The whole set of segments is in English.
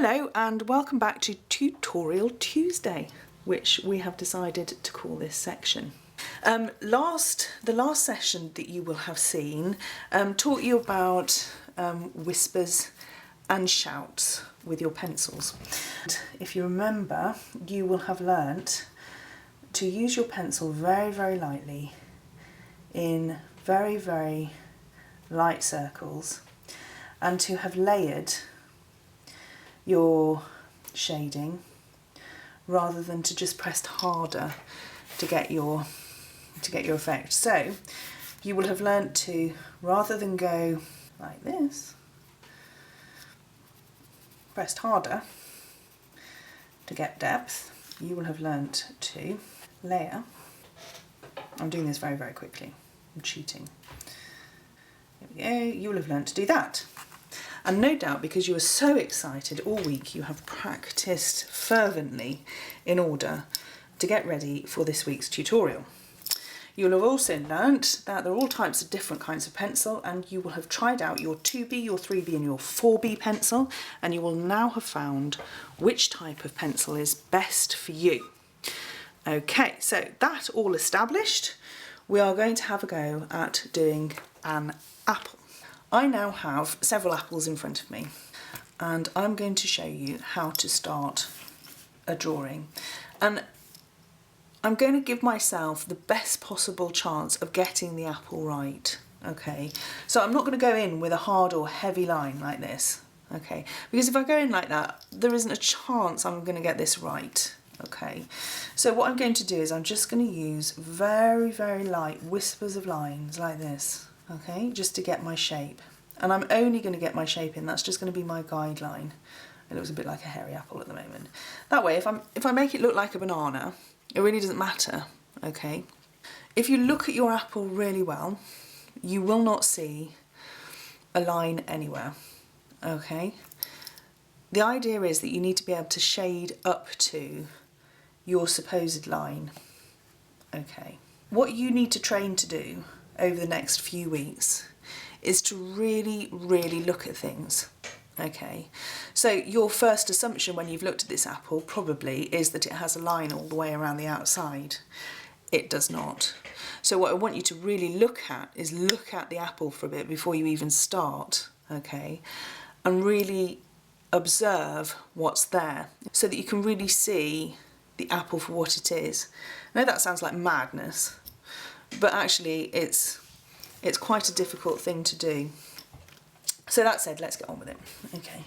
Hello and welcome back to Tutorial Tuesday, which we have decided to call this section. The last session that you will have seen taught you about whispers and shouts with your pencils. And if you remember, you will have learnt to use your pencil very, very lightly in very, very light circles and to have layered your shading rather than to just press harder to get your effect. So you will have learnt to, rather than go like this, pressed harder to get depth, you will have learnt to layer. I'm doing this very, very quickly. I'm cheating. Here we go. You will have learnt to do that. And no doubt, because you were so excited all week, you have practiced fervently in order to get ready for this week's tutorial. You'll have also learnt that there are all types of different kinds of pencil, and you will have tried out your 2B, your 3B and your 4B pencil, and you will now have found which type of pencil is best for you. Okay, so that all established, we are going to have a go at doing an apple. I now have several apples in front of me, and I'm going to show you how to start a drawing. And I'm going to give myself the best possible chance of getting the apple right, okay? So I'm not going to go in with a hard or heavy line like this, okay? Because if I go in like that, there isn't a chance I'm going to get this right, okay? So what I'm going to do is I'm just going to use very, very light whispers of lines like this, okay, just to get my shape. And I'm only going to get my shape in, that's just going to be my guideline. It looks a bit like a hairy apple at the moment. That way, if I make it look like a banana, it really doesn't matter, okay? If you look at your apple really well, you will not see a line anywhere, okay? The idea is that you need to be able to shade up to your supposed line, okay? What you need to train to do over the next few weeks is to really, really look at things, okay? So your first assumption when you've looked at this apple probably is that it has a line all the way around the outside. It does not. So what I want you to really look at is look at the apple for a bit before you even start, okay? And really observe what's there so that you can really see the apple for what it is. I know that sounds like madness, but actually it's quite a difficult thing to do. So that said, let's get on with it. Okay.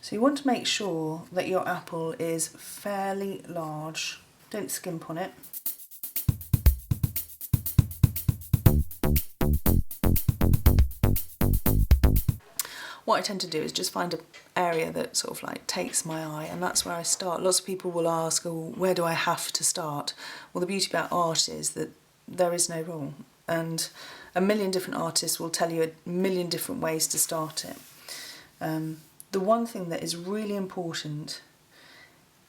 So you want to make sure that your apple is fairly large. Don't skimp on it. What I tend to do is just find an area that sort of like takes my eye, and that's where I start. Lots of people will ask, oh, where do I have to start? Well, the beauty about art is that there is no rule, and a million different artists will tell you a million different ways to start it. The one thing that is really important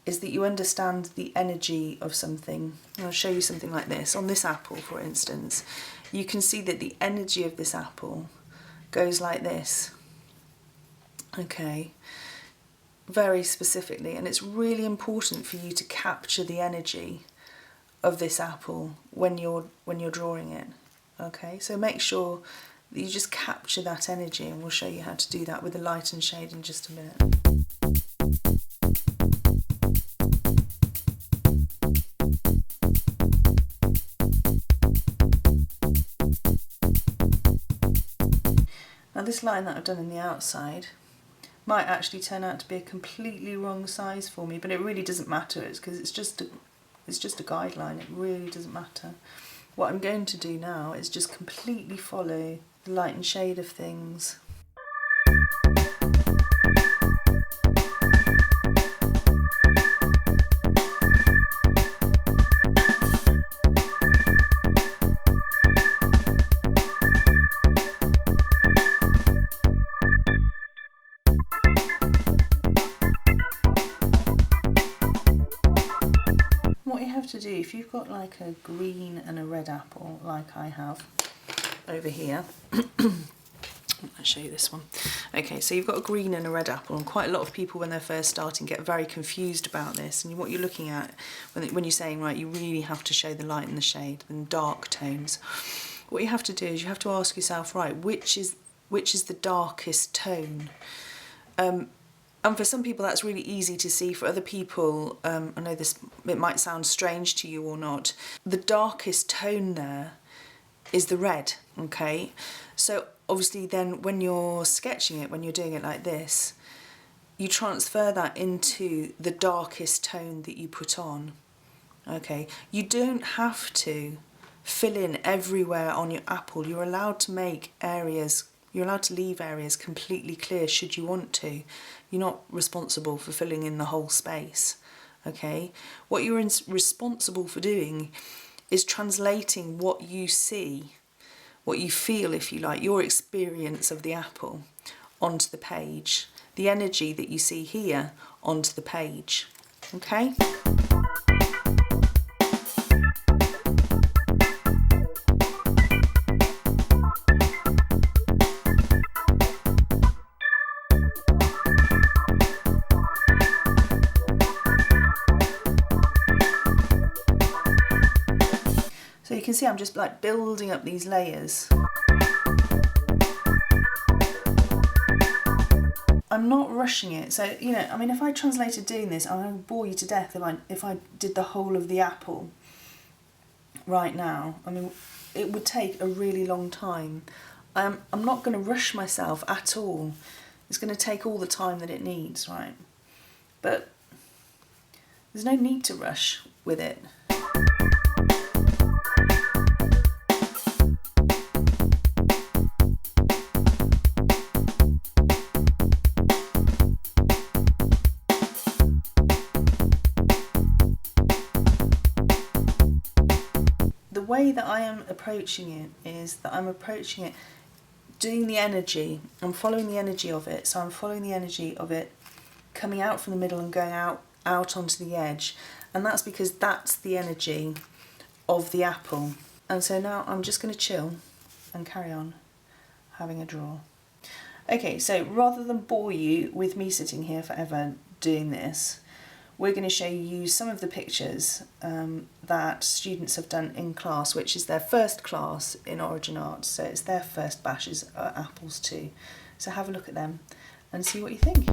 is that you understand the energy of something. And I'll show you something like this. On this apple, for instance, you can see that the energy of this apple goes like this. Okay, very specifically, and it's really important for you to capture the energy of this apple when you're drawing it. Okay, so make sure that you just capture that energy, and we'll show you how to do that with the light and shade in just a minute. Now this line that I've done in the outside might actually turn out to be a completely wrong size for me, but it really doesn't matter. It's because it's just a guideline. It really doesn't matter. What I'm going to do now is just completely follow the light and shade of things. To do, if you've got like a green and a red apple like I have over here, I'll show you this one. Okay, so you've got a green and a red apple, and quite a lot of people when they're first starting get very confused about this. And what you're looking at when you're saying, right, you really have to show the light and the shade and dark tones, what you have to do is you have to ask yourself, right, which is the darkest tone? And for some people that's really easy to see. For other people, I know it might sound strange to you or not, the darkest tone there is the red, okay? So obviously then when you're sketching it, when you're doing it like this, you transfer that into the darkest tone that you put on, okay? You don't have to fill in everywhere on your apple. You're allowed to make areas, you're allowed to leave areas completely clear should you want to. You're not responsible for filling in the whole space, okay? What you're responsible for doing is translating what you see, what you feel, if you like, your experience of the apple onto the page, the energy that you see here onto the page, okay? So you can see I'm just like building up these layers. I'm not rushing it. So, you know, I mean, if I translated doing this, I would bore you to death if I did the whole of the apple right now. I mean, it would take a really long time. I'm not going to rush myself at all. It's going to take all the time that it needs, right? But there's no need to rush with it. The way that I am approaching it is that I'm approaching it doing the energy. I'm following the energy of it. So I'm following the energy of it coming out from the middle and going out onto the edge. And that's because that's the energy of the apple. And so now I'm just going to chill and carry on having a draw. Okay, so rather than bore you with me sitting here forever doing this, we're going to show you some of the pictures that students have done in class, which is their first class in Origin Arts, so it's their first bashes at apples too. So have a look at them and see what you think.